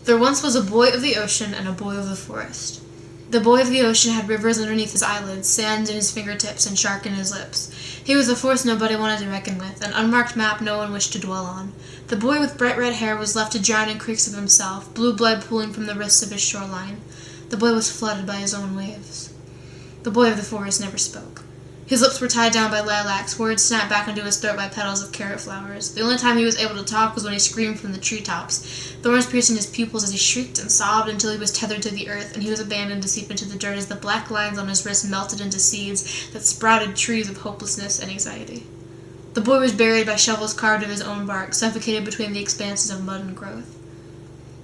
There once was a boy of the ocean and a boy of the forest. The boy of the ocean had rivers underneath his eyelids, sand in his fingertips, and shark in his lips. He was a force nobody wanted to reckon with, an unmarked map no one wished to dwell on. The boy with bright red hair was left to drown in creeks of himself, blue blood pooling from the wrists of his shoreline. The boy was flooded by his own waves. The boy of the forest never spoke. His lips were tied down by lilacs, words snapped back into his throat by petals of carrot flowers. The only time he was able to talk was when he screamed from the treetops, thorns piercing his pupils as he shrieked and sobbed until he was tethered to the earth and he was abandoned to seep into the dirt as the black lines on his wrists melted into seeds that sprouted trees of hopelessness and anxiety. The boy was buried by shovels carved of his own bark, suffocated between the expanses of mud and growth.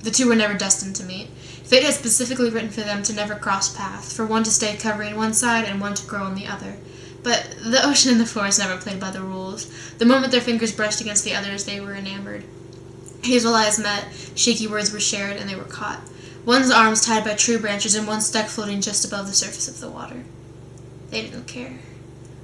The two were never destined to meet. Fate had specifically written for them to never cross paths, for one to stay covering one side and one to grow on the other. But the ocean and the forest never played by the rules. The moment their fingers brushed against the others, they were enamored. Hazel eyes met, shaky words were shared, and they were caught. One's arms tied by tree branches and one stuck floating just above the surface of the water. They didn't care.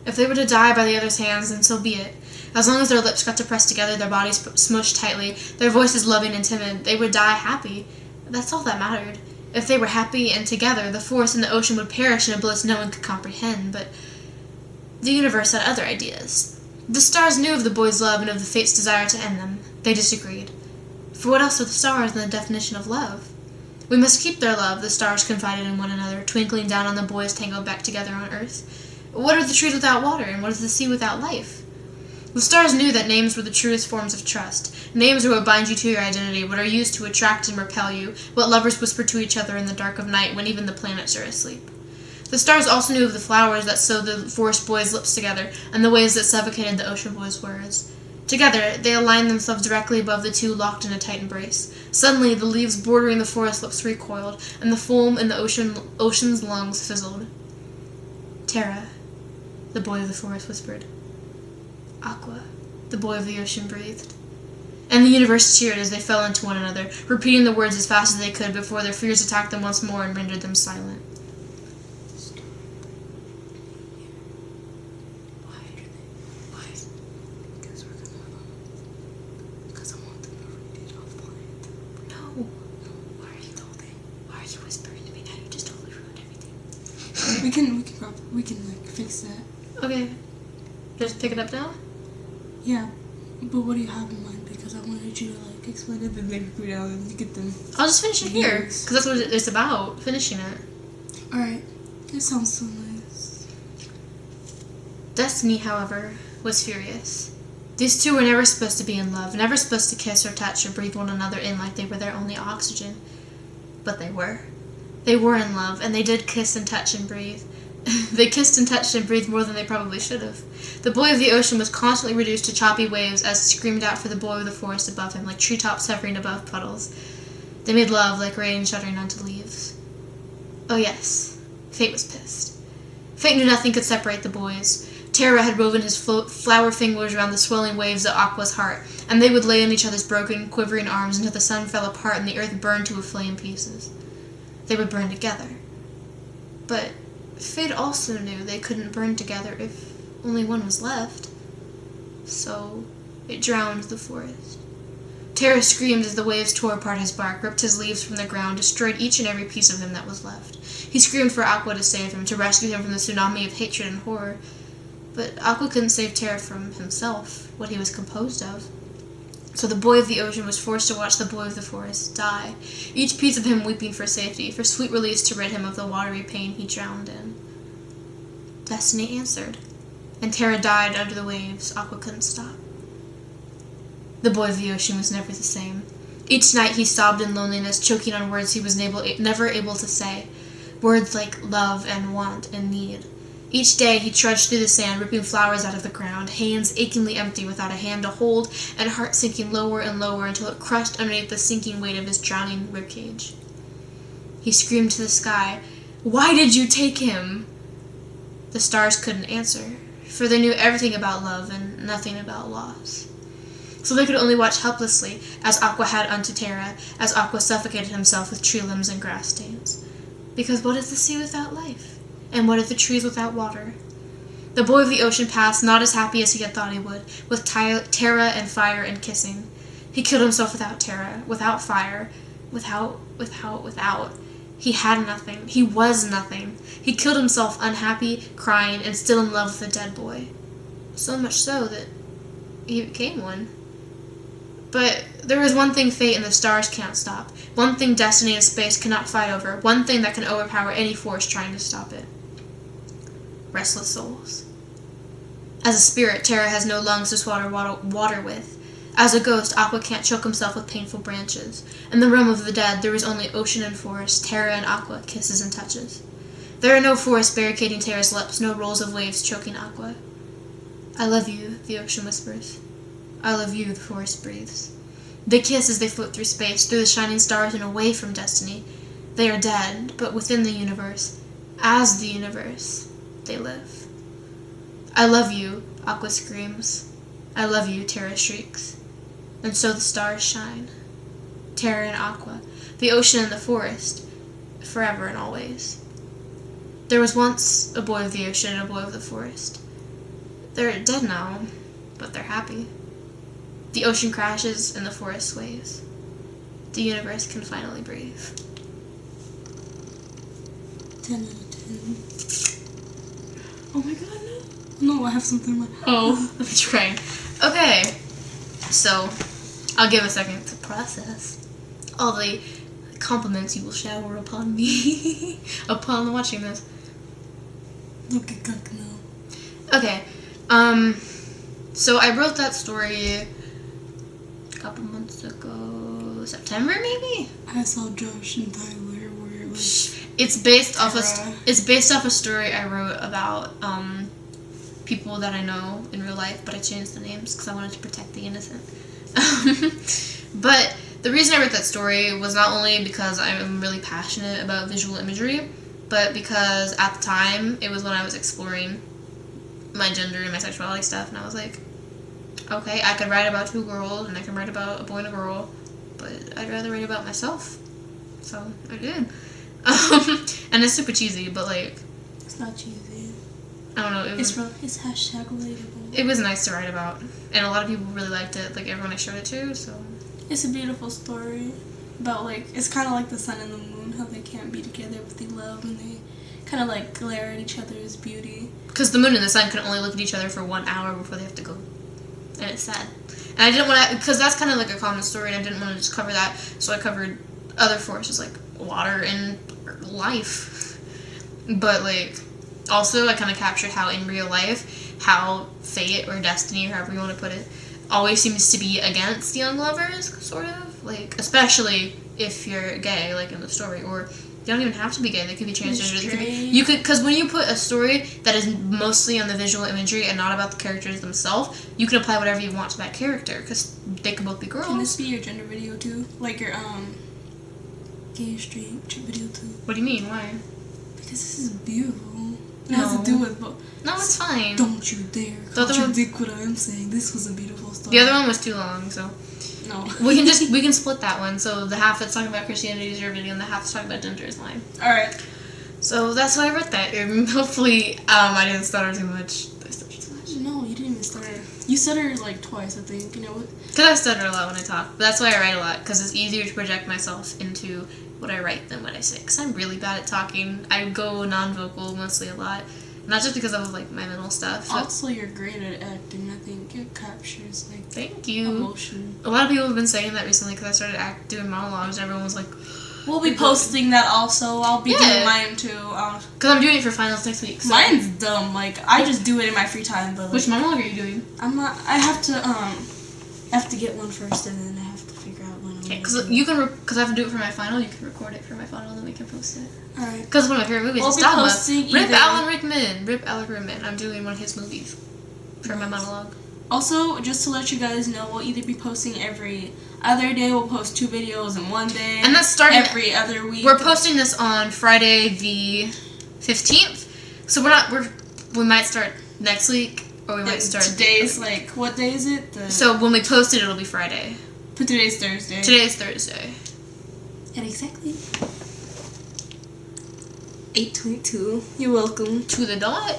If they were to die by the other's hands, then so be it. As long as their lips got to press together, their bodies smushed tightly, their voices loving and timid, they would die happy. That's all that mattered. If they were happy and together, the forest and the ocean would perish in a bliss no one could comprehend, but the universe had other ideas. The stars knew of the boy's love and of the fate's desire to end them. They disagreed. For what else are the stars than the definition of love? We must keep their love, the stars confided in one another, twinkling down on the boys tangled back together on earth. What are the trees without water, and what is the sea without life? The stars knew that names were the truest forms of trust. Names are what bind you to your identity, what are used to attract and repel you, what lovers whisper to each other in the dark of night when even the planets are asleep. The stars also knew of the flowers that sewed the forest boys' lips together, and the waves that suffocated the ocean boys' words. Together, they aligned themselves directly above the two, locked in a tight embrace. Suddenly, the leaves bordering the forest lips recoiled, and the foam in the ocean's lungs fizzled. "Terra," the boy of the forest whispered. "Aqua," the boy of the ocean breathed. And the universe cheered as they fell into one another, repeating the words as fast as they could before their fears attacked them once more and rendered them silent. We can fix that. Okay. Just pick it up now? Yeah. But what do you have in mind? Because I wanted you to explain it and then read out and get them. I'll just finish it here. Because that's what it's about. Finishing it. Alright. It sounds so nice. Destiny, however, was furious. These two were never supposed to be in love, never supposed to kiss or touch or breathe one another in like they were their only oxygen. But they were. They were in love, and they did kiss and touch and breathe. They kissed and touched and breathed more than they probably should have. The boy of the ocean was constantly reduced to choppy waves as he screamed out for the boy of the forest above him, like treetops hovering above puddles. They made love like rain shuddering onto leaves. Oh yes, fate was pissed. Fate knew nothing could separate the boys. Terra had woven his flower fingers around the swelling waves of Aqua's heart, and they would lay on each other's broken, quivering arms until the sun fell apart and the earth burned to a flame pieces. They would burn together. But Fate also knew they couldn't burn together if only one was left. So it drowned the forest. Terra screamed as the waves tore apart his bark, ripped his leaves from the ground, destroyed each and every piece of him that was left. He screamed for Aqua to save him, to rescue him from the tsunami of hatred and horror. But Aqua couldn't save Terra from himself, what he was composed of. So the boy of the ocean was forced to watch the boy of the forest die, each piece of him weeping for safety, for sweet release to rid him of the watery pain he drowned in. Destiny answered, and Terra died under the waves. Aqua couldn't stop. The boy of the ocean was never the same. Each night he sobbed in loneliness, choking on words he was never able to say, words like love and want and need. Each day he trudged through the sand, ripping flowers out of the ground, hands achingly empty without a hand to hold, and heart sinking lower and lower until it crushed underneath the sinking weight of his drowning ribcage. He screamed to the sky, "Why did you take him?" The stars couldn't answer, for they knew everything about love and nothing about loss. So they could only watch helplessly as Aqua had unto Terra, as Aqua suffocated himself with tree limbs and grass stains. Because what is the sea without life? And what are the trees without water? The boy of the ocean passed not as happy as he had thought he would, with Terra and fire and kissing. He killed himself without Terra, without fire, without. He had nothing. He was nothing. He killed himself unhappy, crying, and still in love with a dead boy. So much so that he became one. But there is one thing fate and the stars can't stop. One thing destiny and space cannot fight over. One thing that can overpower any force trying to stop it. Restless souls. As a spirit, Terra has no lungs to swallow water with. As a ghost, Aqua can't choke himself with painful branches. In the realm of the dead, there is only ocean and forest, Terra and Aqua, kisses and touches. There are no forests barricading Terra's lips, no rolls of waves choking Aqua. I love you, the ocean whispers. I love you, the forest breathes. They kiss as they float through space, through the shining stars and away from destiny. They are dead, but within the universe, as the universe, they live. I love you, Aqua screams. I love you, Terra shrieks. And so the stars shine. Terra and Aqua, the ocean and the forest, forever and always. There was once a boy of the ocean and a boy of the forest. They're dead now, but they're happy. The ocean crashes and the forest sways. The universe can finally breathe. 10 out of 10. Oh my god, no. No, I have something in my... Oh, I'm trying. Okay, so I'll give a second to process all the compliments you will shower upon me upon watching this. Okay, no. Okay, so I wrote that story a couple months ago, September maybe? I saw Josh and Tyler where it was... It's based off a story I wrote about people that I know in real life, but I changed the names because I wanted to protect the innocent. But the reason I wrote that story was not only because I'm really passionate about visual imagery, but because at the time it was when I was exploring my gender and my sexuality stuff, and I was like, okay, I could write about two girls and I can write about a boy and a girl, but I'd rather write about myself. So I did. And it's super cheesy, but like, it's not cheesy. I don't know. It's hashtag relatable. It was nice to write about, and a lot of people really liked it. Like everyone I showed it to, so. It's a beautiful story about like it's kind of like the sun and the moon, how they can't be together but they love and they kind of like glare at each other's beauty. Because the moon and the sun can only look at each other for 1 hour before they have to go, and it's sad. And I didn't want to, because that's kind of like a common story, and I didn't want to just cover that, so I covered other forces like water and life. But like, also I kind of captured how in real life, how fate or destiny or however you want to put it, always seems to be against young lovers, sort of. Like, especially if you're gay, like in the story, or they don't even have to be gay, they could be transgender. They could be, you could, because when you put a story that is mostly on the visual imagery and not about the characters themselves, you can apply whatever you want to that character, because they could both be girls. Can this be your gender video too? Like your gay straight video too? What do you mean? Why? Because this is beautiful. It has to do with both. No, it's fine. Don't you dare contradict what I'm saying. This was a beautiful story. The other one was too long, so no. we can split that one. So the half that's talking about Christianity is your video, and the half that's talking about gender is mine. All right. So that's why I wrote that. And hopefully, I didn't stutter too much. Did I stutter too much? No, you didn't even stutter. You stuttered like twice, I think. You know what? Because I stutter a lot when I talk. But that's why I write a lot, because it's easier to project myself into what I write than what I say. Because I'm really bad at talking. I go non-vocal mostly a lot. Not just because of like my mental stuff. So. Also, you're great at acting. I think it captures like thank you emotion. A lot of people have been saying that recently because I started doing monologues. And everyone was like, "We'll be posting that also. I'll be doing mine too." Because I'm doing it for finals next week. So. Mine's dumb. Like I just do it in my free time. But like, which monologue are you doing? I'm not. I have to get one first, and then I have to figure out when. Okay, because you can because I have to do it for my final. You can record it for my final, and then we can post it. Alright. Because one of my favorite movies is We'll be Dogma. posting Rip either- Alan Rickman. Rip Alan Rickman. I'm doing one of his movies for my monologue. Also, just to let you guys know, we'll either be posting every other day. We'll post 2 videos in one day. And that's starting every other week. We're posting this on Friday the 15th. So we might start next week, or we might start today's like what day is it? So when we post it, it'll be Friday. But today's Thursday. Today's Thursday. At exactly 8:22. You're welcome. To the dot.